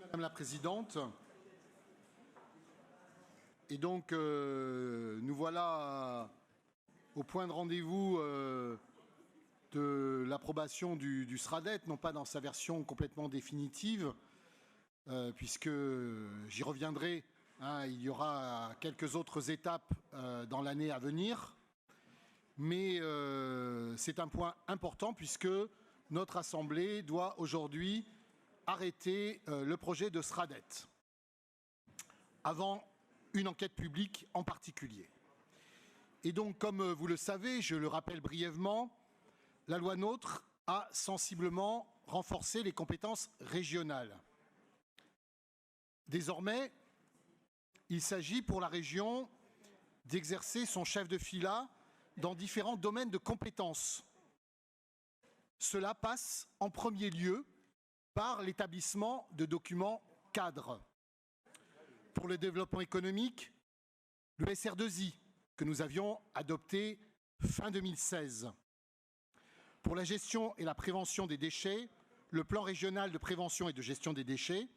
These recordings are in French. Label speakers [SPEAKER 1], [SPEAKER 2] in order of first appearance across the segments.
[SPEAKER 1] Madame la Présidente. Et donc, nous voilà au point de rendez-vous de l'approbation du SRADET, non pas dans sa version complètement définitive, puisque j'y reviendrai, il y aura quelques autres étapes dans l'année à venir, mais c'est un point important puisque notre Assemblée doit aujourd'hui arrêter le projet de SRADET avant une enquête publique en particulier. Et donc, comme vous le savez, je le rappelle brièvement, la loi NOTRe a sensiblement renforcé les compétences régionales. Désormais, il s'agit pour la région d'exercer son chef de filat dans différents domaines de compétences. Cela passe en premier lieu par l'établissement de documents cadres. Pour le développement économique, le SR2I, que nous avions adopté fin 2016. Pour la gestion et la prévention des déchets, le plan régional de prévention et de gestion des déchets,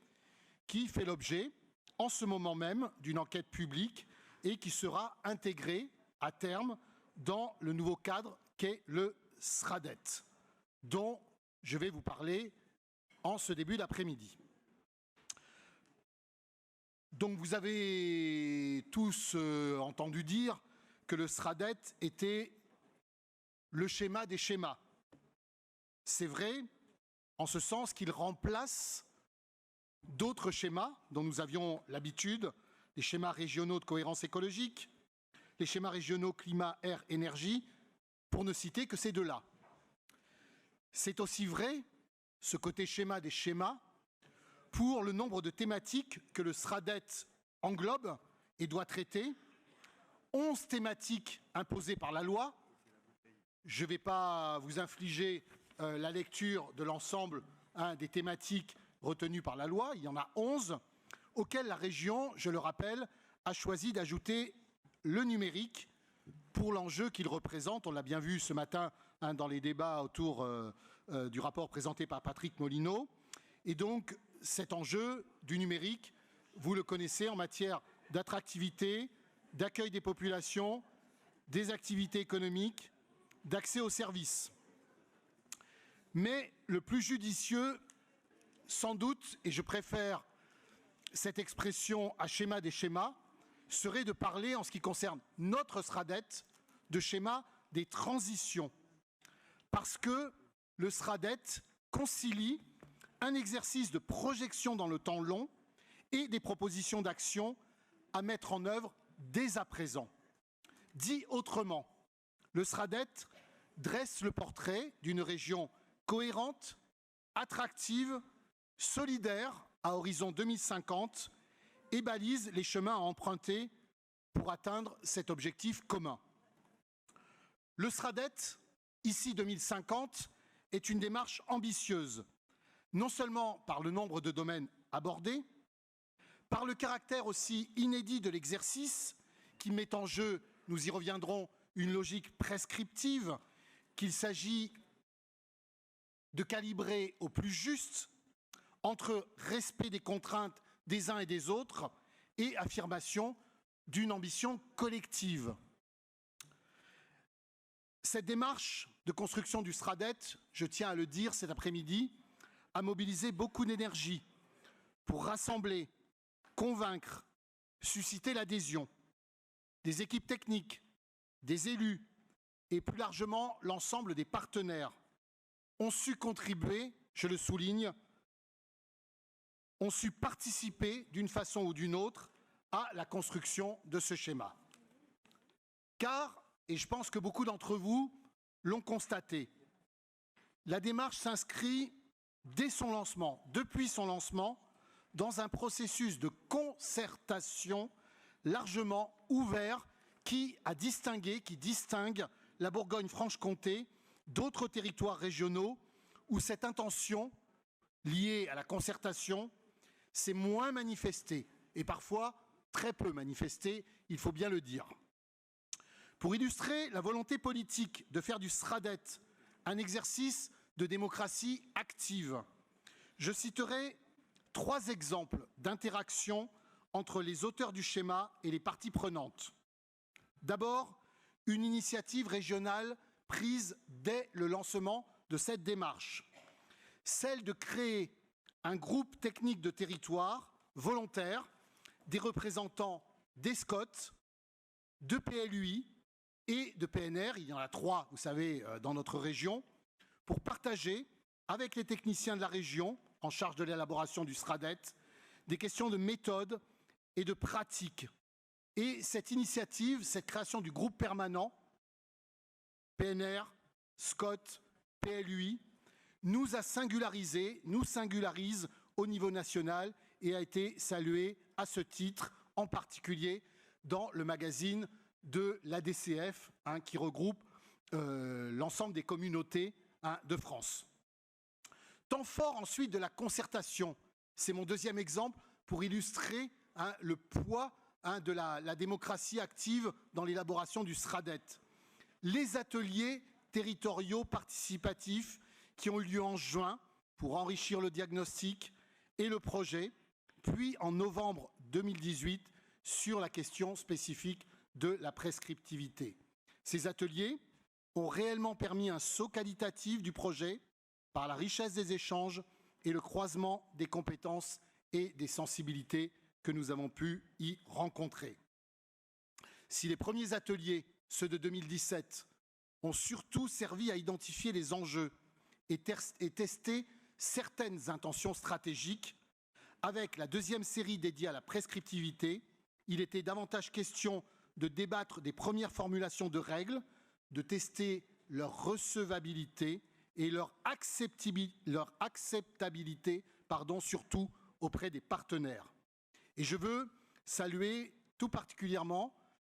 [SPEAKER 1] qui fait l'objet, en ce moment même, d'une enquête publique et qui sera intégré à terme dans le nouveau cadre qu'est le SRADET, dont je vais vous parler en ce début d'après-midi. Donc vous avez tous entendu dire que le SRADET était le schéma des schémas. C'est vrai, en ce sens qu'il remplace d'autres schémas dont nous avions l'habitude, les schémas régionaux de cohérence écologique, les schémas régionaux climat, air, énergie, pour ne citer que ces deux-là. C'est aussi vrai, ce côté schéma des schémas, pour le nombre de thématiques que le SRADET englobe et doit traiter. 11 thématiques imposées par la loi. Je ne vais pas vous infliger la lecture de l'ensemble des thématiques retenues par la loi. Il y en a 11, auxquelles la région, je le rappelle, a choisi d'ajouter le numérique pour l'enjeu qu'il représente. On l'a bien vu ce matin dans les débats autour du rapport présenté par Patrick Molineau. Et donc, cet enjeu du numérique, vous le connaissez en matière d'attractivité, d'accueil des populations, des activités économiques, d'accès aux services. Mais le plus judicieux, sans doute, et je préfère cette expression à schéma des schémas, serait de parler, en ce qui concerne notre SRADET, de schéma des transitions. Parce que le SRADET concilie un exercice de projection dans le temps long et des propositions d'action à mettre en œuvre dès à présent. Dit autrement, le SRADET dresse le portrait d'une région cohérente, attractive, solidaire à horizon 2050 et balise les chemins à emprunter pour atteindre cet objectif commun. Le SRADET, ici 2050, est une démarche ambitieuse, non seulement par le nombre de domaines abordés, par le caractère aussi inédit de l'exercice qui met en jeu, nous y reviendrons, une logique prescriptive qu'il s'agit de calibrer au plus juste entre respect des contraintes des uns et des autres et affirmation d'une ambition collective. Cette démarche de construction du SRADET, je tiens à le dire cet après-midi, a mobilisé beaucoup d'énergie pour rassembler, convaincre, susciter l'adhésion des équipes techniques, des élus et plus largement l'ensemble des partenaires ont su contribuer, je le souligne, ont su participer d'une façon ou d'une autre à la construction de ce schéma. Car, et je pense que beaucoup d'entre vous l'ont constaté, la démarche s'inscrit dès son lancement, depuis son lancement, dans un processus de concertation largement ouvert qui distingue la Bourgogne-Franche-Comté d'autres territoires régionaux où cette intention liée à la concertation s'est moins manifestée et parfois très peu manifestée, il faut bien le dire. Pour illustrer la volonté politique de faire du SRADET un exercice de démocratie active, je citerai 3 exemples d'interaction entre les auteurs du schéma et les parties prenantes. D'abord, une initiative régionale prise dès le lancement de cette démarche, celle de créer un groupe technique de territoire volontaire, des représentants des SCOT, de PLUI et de PNR, il y en a 3, vous savez, dans notre région, pour partager avec les techniciens de la région en charge de l'élaboration du SRADET des questions de méthode et de pratique. Et cette initiative, cette création du groupe permanent, PNR, SCOT, PLUI, nous singularise au niveau national et a été saluée à ce titre, en particulier dans le magazine de l'ADCF, qui regroupe l'ensemble des communautés de France. Temps fort ensuite de la concertation, c'est mon deuxième exemple pour illustrer le poids de la démocratie active dans l'élaboration du SRADET. Les ateliers territoriaux participatifs qui ont eu lieu en juin pour enrichir le diagnostic et le projet, puis en novembre 2018 sur la question spécifique de la prescriptivité. Ces ateliers ont réellement permis un saut qualitatif du projet par la richesse des échanges et le croisement des compétences et des sensibilités que nous avons pu y rencontrer. Si les premiers ateliers, ceux de 2017, ont surtout servi à identifier les enjeux et tester certaines intentions stratégiques, avec la deuxième série dédiée à la prescriptivité, il était davantage question de débattre des premières formulations de règles, de tester leur recevabilité et leur acceptabilité, surtout auprès des partenaires. Et je veux saluer tout particulièrement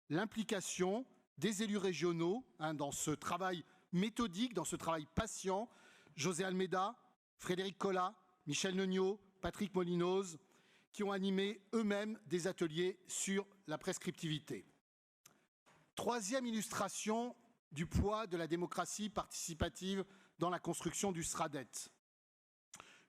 [SPEAKER 1] l'implication des élus régionaux dans ce travail méthodique, dans ce travail patient. José Almeida, Frédéric Collat, Michel Neugnot, Patrick Molinoz, qui ont animé eux-mêmes des ateliers sur la prescriptivité. Troisième illustration du poids de la démocratie participative dans la construction du SRADET.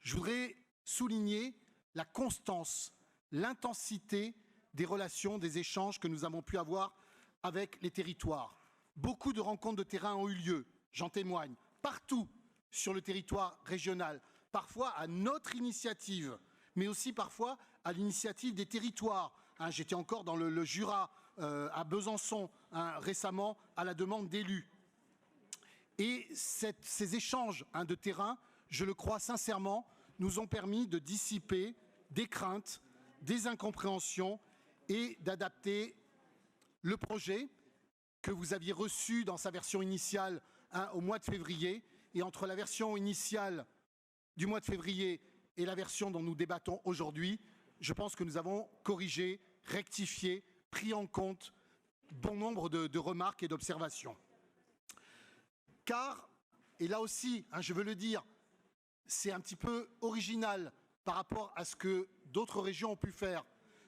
[SPEAKER 1] Je voudrais souligner la constance, l'intensité des relations, des échanges que nous avons pu avoir avec les territoires. Beaucoup de rencontres de terrain ont eu lieu, j'en témoigne, partout sur le territoire régional, parfois à notre initiative, mais aussi parfois à l'initiative des territoires. J'étais encore dans le Jura, à Besançon, récemment, à la demande d'élus. Et ces échanges de terrain, je le crois sincèrement, nous ont permis de dissiper des craintes, des incompréhensions et d'adapter le projet que vous aviez reçu dans sa version initiale au mois de février. Et entre la version initiale du mois de février et la version dont nous débattons aujourd'hui, je pense que nous avons corrigé, rectifié, pris en compte bon nombre de remarques et d'observations. Car, et là aussi, je veux le dire, c'est un petit peu original par rapport à ce que d'autres régions ont pu faire.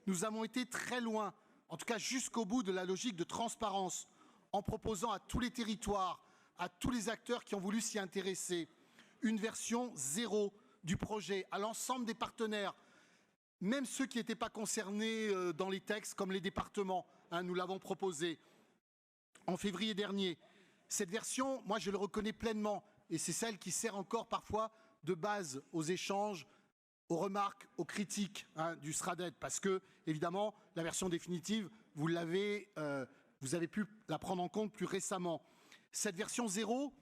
[SPEAKER 1] Nous avons été très loin, en tout cas jusqu'au bout de la logique de transparence, en proposant à tous les territoires, à tous les acteurs qui ont voulu s'y intéresser, une version 0 du projet, à l'ensemble des partenaires, même ceux qui n'étaient pas concernés dans les textes, comme les départements, nous l'avons proposé en février dernier. Cette version, moi je le reconnais pleinement, et c'est celle qui sert encore parfois de base aux échanges, aux remarques, aux critiques du SRADET, parce que, évidemment, la version définitive, vous avez pu la prendre en compte plus récemment. Cette version 0,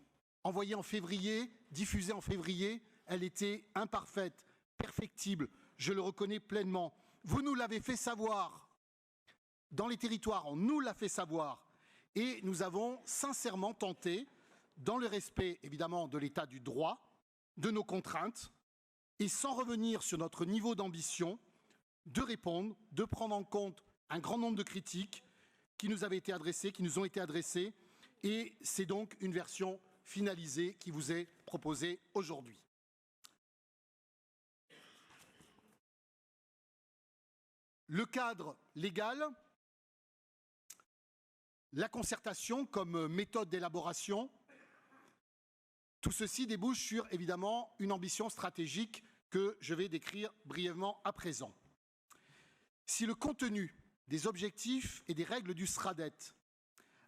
[SPEAKER 1] envoyée en février, diffusée en février, elle était imparfaite, perfectible, je le reconnais pleinement. Vous nous l'avez fait savoir dans les territoires, on nous l'a fait savoir, et nous avons sincèrement tenté, dans le respect évidemment de l'état du droit, de nos contraintes, et sans revenir sur notre niveau d'ambition, de répondre, de prendre en compte un grand nombre de critiques qui nous avaient été adressées, qui nous ont été adressées, et c'est donc une version finalisée qui vous est proposée aujourd'hui. Le cadre légal, la concertation comme méthode d'élaboration, tout ceci débouche sur, évidemment, une ambition stratégique que je vais décrire brièvement à présent. Si le contenu des objectifs et des règles du SRADET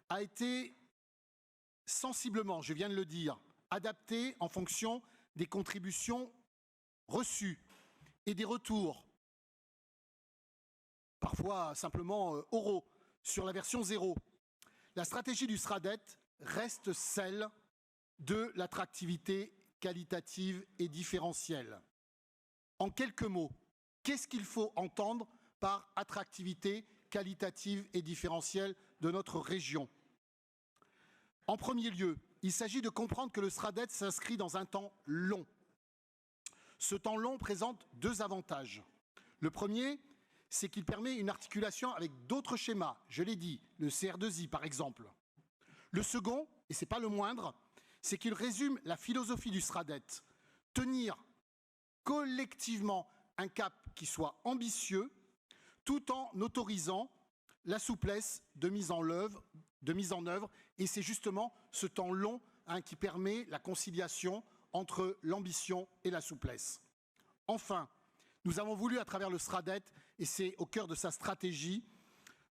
[SPEAKER 1] a été sensiblement, je viens de le dire, adapté en fonction des contributions reçues et des retours, parfois simplement oraux, sur la version 0, la stratégie du SRADET reste celle de l'attractivité qualitative et différentielle. En quelques mots, qu'est-ce qu'il faut entendre par attractivité qualitative et différentielle de notre région? En premier lieu, il s'agit de comprendre que le SRADET s'inscrit dans un temps long. Ce temps long présente deux avantages. Le premier, c'est qu'il permet une articulation avec d'autres schémas, je l'ai dit, le CR2I par exemple. Le second, et ce n'est pas le moindre, c'est qu'il résume la philosophie du SRADET, tenir collectivement un cap qui soit ambitieux, tout en autorisant la souplesse de mise en œuvre, et c'est justement ce temps long qui permet la conciliation entre l'ambition et la souplesse. Enfin, nous avons voulu, à travers le SRADET, et c'est au cœur de sa stratégie,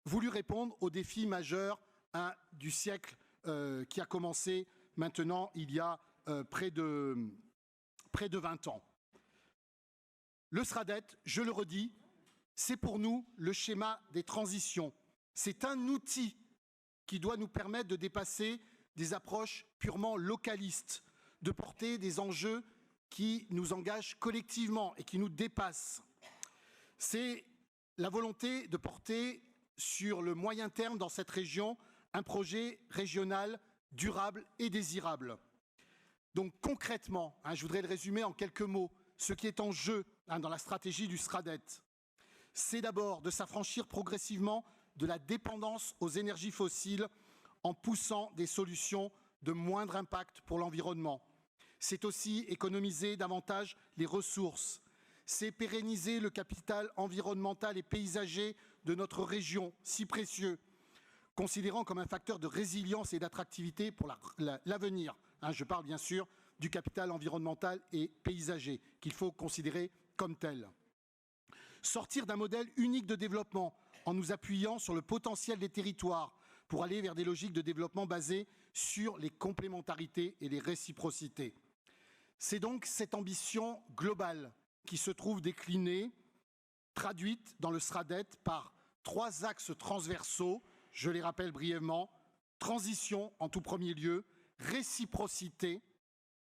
[SPEAKER 1] voulu répondre aux défis majeurs du siècle qui a commencé maintenant il y a près de 20 ans. Le SRADET, je le redis, c'est pour nous le schéma des transitions. C'est un outil qui doit nous permettre de dépasser des approches purement localistes, de porter des enjeux qui nous engagent collectivement et qui nous dépassent. C'est la volonté de porter sur le moyen terme dans cette région un projet régional durable et désirable. Donc concrètement, je voudrais le résumer en quelques mots, ce qui est en jeu dans la stratégie du SRADET, c'est d'abord de s'affranchir progressivement de la dépendance aux énergies fossiles en poussant des solutions de moindre impact pour l'environnement. C'est aussi économiser davantage les ressources. C'est pérenniser le capital environnemental et paysager de notre région, si précieux, considérant comme un facteur de résilience et d'attractivité pour l'avenir. Je parle bien sûr du capital environnemental et paysager, qu'il faut considérer comme tel. Sortir d'un modèle unique de développement en nous appuyant sur le potentiel des territoires pour aller vers des logiques de développement basées sur les complémentarités et les réciprocités. C'est donc cette ambition globale qui se trouve déclinée, traduite dans le SRADET par 3 axes transversaux, je les rappelle brièvement, transition en tout premier lieu, réciprocité,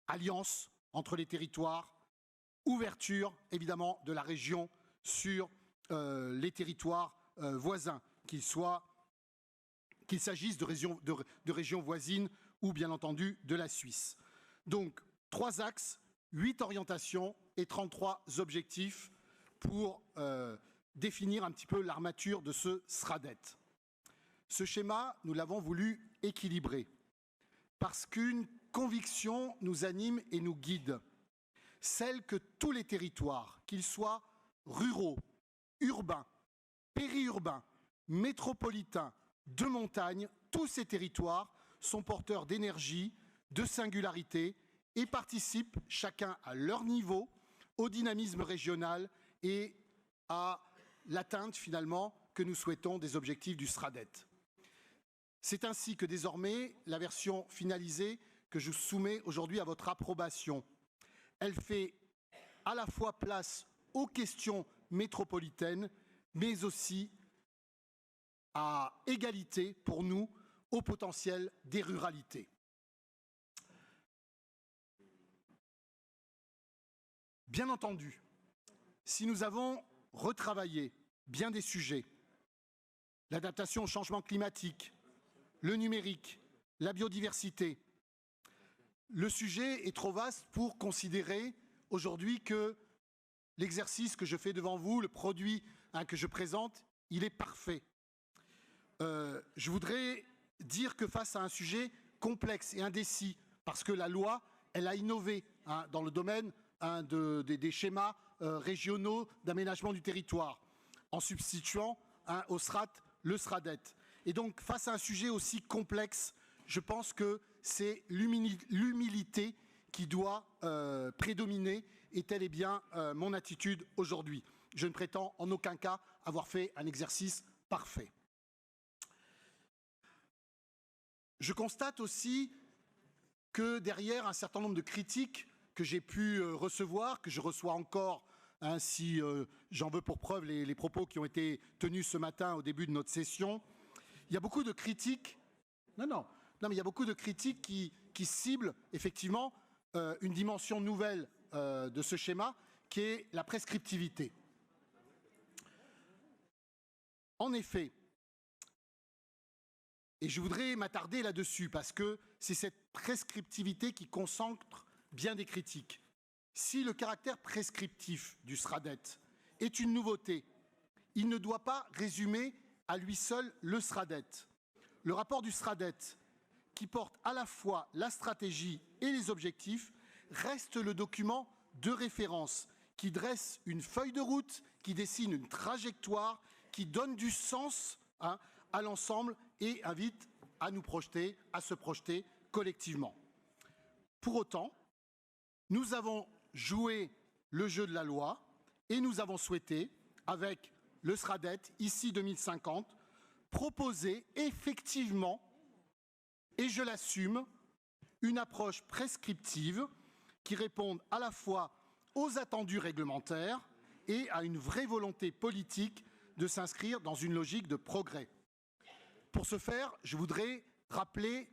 [SPEAKER 1] alliance entre les territoires, ouverture évidemment de la région sur les territoires voisins, qu'il s'agisse de régions voisines ou bien entendu de la Suisse. Donc 3 axes, 8 orientations et 33 objectifs pour définir un petit peu l'armature de ce SRADET. Ce schéma, nous l'avons voulu équilibrer parce qu'une conviction nous anime et nous guide, celle que tous les territoires, qu'ils soient ruraux, urbains, périurbains, métropolitains, de montagne, tous ces territoires sont porteurs d'énergie, de singularité et participent, chacun à leur niveau, au dynamisme régional et à l'atteinte finalement que nous souhaitons des objectifs du SRADET. C'est ainsi que désormais, la version finalisée que je soumets aujourd'hui à votre approbation, elle fait à la fois place aux questions métropolitaines, mais aussi à égalité pour nous au potentiel des ruralités. Bien entendu, si nous avons retravaillé bien des sujets, l'adaptation au changement climatique, le numérique, la biodiversité, le sujet est trop vaste pour considérer aujourd'hui que l'exercice que je fais devant vous, le produit que je présente, il est parfait. Je voudrais dire que face à un sujet complexe et indécis, parce que la loi, elle a innové dans le domaine des schémas régionaux d'aménagement du territoire, en substituant au SRAT le SRADET. Et donc, face à un sujet aussi complexe, je pense que c'est l'humilité qui doit prédominer et telle est bien mon attitude aujourd'hui. Je ne prétends en aucun cas avoir fait un exercice parfait. Je constate aussi que derrière un certain nombre de critiques que j'ai pu recevoir, que je reçois encore, hein, si j'en veux pour preuve les propos qui ont été tenus ce matin au début de notre session, il y a beaucoup de critiques. Non, mais il y a beaucoup de critiques qui ciblent effectivement une dimension nouvelle de ce schéma, qui est la prescriptivité. En effet, et je voudrais m'attarder là-dessus parce que c'est cette prescriptivité qui concentre bien des critiques. Si le caractère prescriptif du SRADET est une nouveauté, il ne doit pas résumer à lui seul le SRADET. Le rapport du SRADET, qui porte à la fois la stratégie et les objectifs, reste le document de référence qui dresse une feuille de route, qui dessine une trajectoire, qui donne du sens à l'ensemble et invite à nous projeter, à se projeter collectivement. Pour autant, nous avons joué le jeu de la loi et nous avons souhaité, avec le SRADET, ici 2050, proposer effectivement, et je l'assume, une approche prescriptive qui réponde à la fois aux attendus réglementaires et à une vraie volonté politique de s'inscrire dans une logique de progrès. Pour ce faire, je voudrais rappeler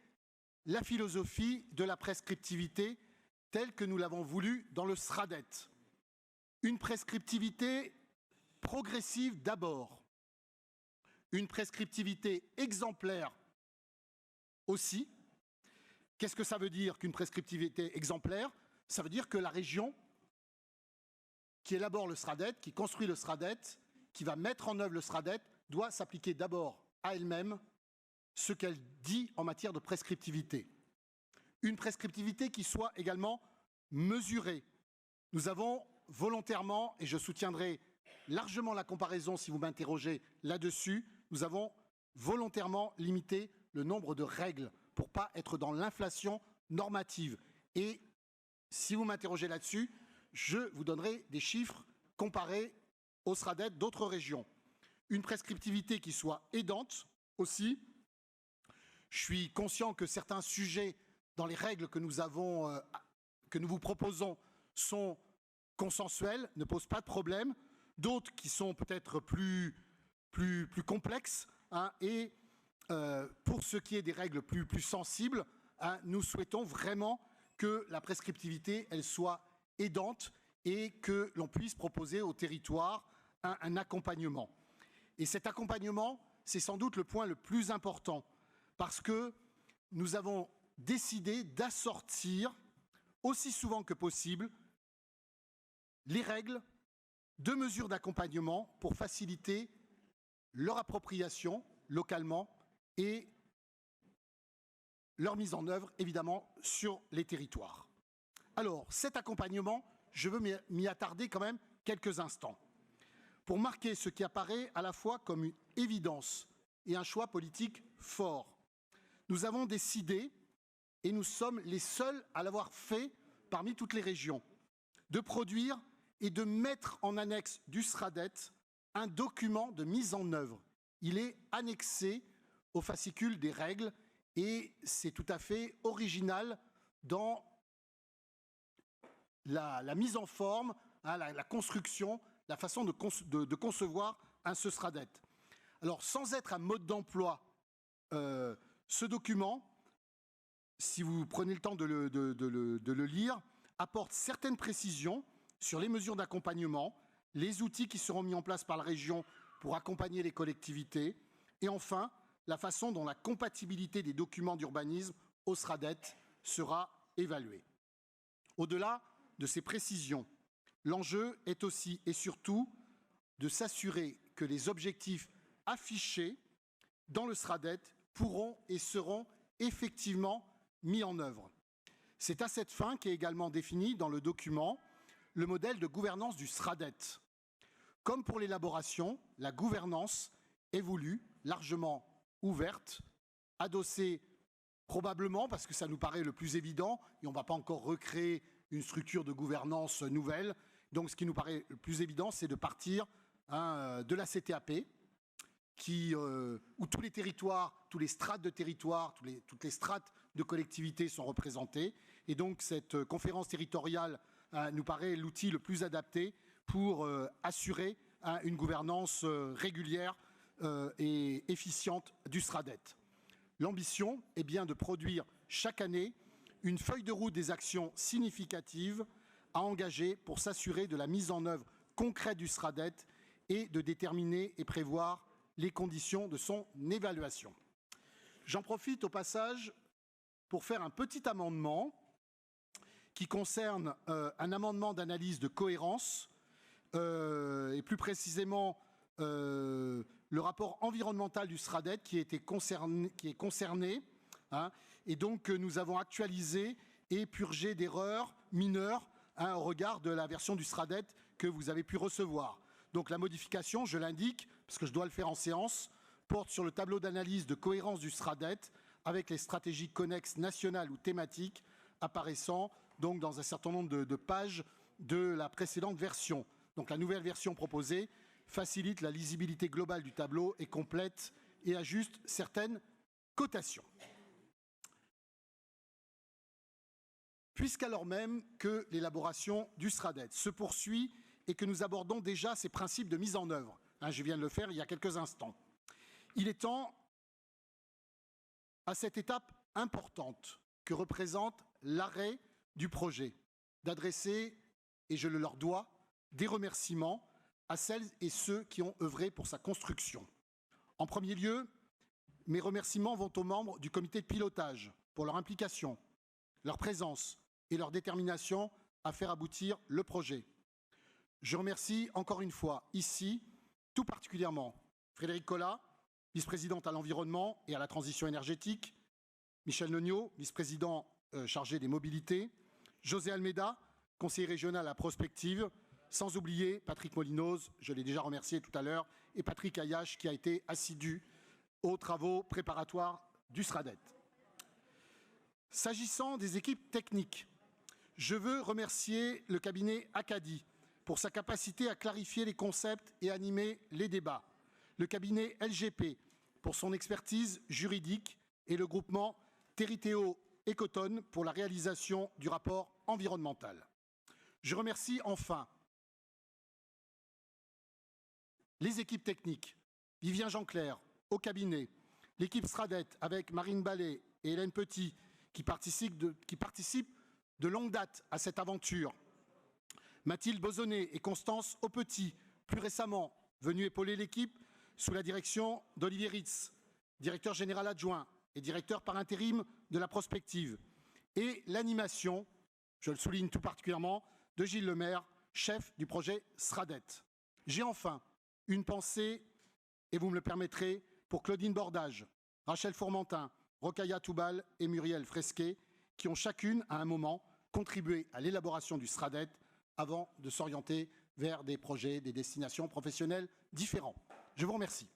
[SPEAKER 1] la philosophie de la prescriptivité telle que nous l'avons voulu dans le SRADET. Une prescriptivité progressive d'abord, une prescriptivité exemplaire aussi. Qu'est-ce que ça veut dire qu'une prescriptivité exemplaire? Ça veut dire que la région qui élabore le SRADET, qui construit le SRADET, qui va mettre en œuvre le SRADET, doit s'appliquer d'abord à elle-même ce qu'elle dit en matière de prescriptivité. Une prescriptivité qui soit également mesurée. Nous avons volontairement, et je soutiendrai largement la comparaison si vous m'interrogez là-dessus, nous avons volontairement limité le nombre de règles pour ne pas être dans l'inflation normative. Et si vous m'interrogez là-dessus, je vous donnerai des chiffres comparés au SRADET d'autres régions. Une prescriptivité qui soit aidante aussi. Je suis conscient que certains sujets dans les règles que nous vous proposons sont consensuels, ne posent pas de problème. D'autres qui sont peut-être plus complexes. Et pour ce qui est des règles plus sensibles, nous souhaitons vraiment que la prescriptivité elle soit aidante et que l'on puisse proposer au territoire un accompagnement. Et cet accompagnement, c'est sans doute le point le plus important parce que nous avons décidé d'assortir aussi souvent que possible les règles de mesures d'accompagnement pour faciliter leur appropriation localement et leur mise en œuvre, évidemment, sur les territoires. Alors, cet accompagnement, je veux m'y attarder quand même quelques instants pour marquer ce qui apparaît à la fois comme une évidence et un choix politique fort. Nous avons décidé, et nous sommes les seuls à l'avoir fait parmi toutes les régions, de produire et de mettre en annexe du SRADET un document de mise en œuvre. Il est annexé au fascicule des règles et c'est tout à fait original dans la mise en forme, la construction, la façon de concevoir ce SRADET. Alors, sans être un mode d'emploi, ce document, si vous prenez le temps de le lire, apporte certaines précisions sur les mesures d'accompagnement, les outils qui seront mis en place par la région pour accompagner les collectivités, et enfin, la façon dont la compatibilité des documents d'urbanisme au SRADET sera évaluée. Au-delà de ces précisions, l'enjeu est aussi et surtout de s'assurer que les objectifs affichés dans le SRADET pourront et seront effectivement mis en œuvre. C'est à cette fin qu'est également défini dans le document le modèle de gouvernance du SRADET. Comme pour l'élaboration, la gouvernance est voulue largement ouverte, adossée Probablement parce que ça nous paraît le plus évident et on ne va pas encore recréer une structure de gouvernance nouvelle. Donc ce qui nous paraît le plus évident, c'est de partir de la CTAP, où tous les territoires, tous les strates de territoire, toutes les strates de collectivités sont représentées. Et donc cette conférence territoriale nous paraît l'outil le plus adapté pour assurer une gouvernance régulière et efficiente du SRADET. L'ambition est bien de produire chaque année une feuille de route des actions significatives à engager pour s'assurer de la mise en œuvre concrète du SRADET et de déterminer et prévoir les conditions de son évaluation. J'en profite au passage pour faire un petit amendement qui concerne un amendement d'analyse de cohérence et plus précisément le rapport environnemental du SRADET qui est concerné. Et donc nous avons actualisé et purgé d'erreurs mineures au regard de la version du SRADET que vous avez pu recevoir. Donc la modification, je l'indique, parce que je dois le faire en séance, porte sur le tableau d'analyse de cohérence du SRADET avec les stratégies connexes nationales ou thématiques apparaissant donc dans un certain nombre de pages de la précédente version. Donc la nouvelle version proposée facilite la lisibilité globale du tableau et complète et ajuste certaines cotations. Puisqu'alors même que l'élaboration du SRADET se poursuit et que nous abordons déjà ces principes de mise en œuvre, je viens de le faire il y a quelques instants, il est temps, à cette étape importante que représente l'arrêt du projet, d'adresser, et je le leur dois, des remerciements à celles et ceux qui ont œuvré pour sa construction. En premier lieu, mes remerciements vont aux membres du comité de pilotage pour leur implication, leur présence et leur détermination à faire aboutir le projet. Je remercie encore une fois ici, tout particulièrement, Frédéric Collat, vice-présidente à l'environnement et à la transition énergétique, Michel Nognaud, vice-président chargé des mobilités, José Almeida, conseiller régional à la prospective, sans oublier Patrick Molinoz, je l'ai déjà remercié tout à l'heure, et Patrick Ayache qui a été assidu aux travaux préparatoires du SRADET. S'agissant des équipes techniques, je veux remercier le cabinet Acadie pour sa capacité à clarifier les concepts et animer les débats, le cabinet LGP pour son expertise juridique et le groupement Territéo Ecotone pour la réalisation du rapport environnemental. Je remercie enfin les équipes techniques, Vivien Jeanclair au cabinet, l'équipe SRADET avec Marine Ballet et Hélène Petit qui participent de longue date à cette aventure, Mathilde Bozonnet et Constance Aupetit, plus récemment venues épauler l'équipe sous la direction d'Olivier Ritz, directeur général adjoint et directeur par intérim de la prospective, et l'animation, je le souligne tout particulièrement, de Gilles Lemaire, chef du projet SRADET. J'ai enfin une pensée, et vous me le permettrez, pour Claudine Bordage, Rachel Fourmentin, Rokhaya Toubal et Muriel Fresquet, qui ont chacune, à un moment, contribué à l'élaboration du SRADET avant de s'orienter vers des projets, des destinations professionnelles différents. Je vous remercie.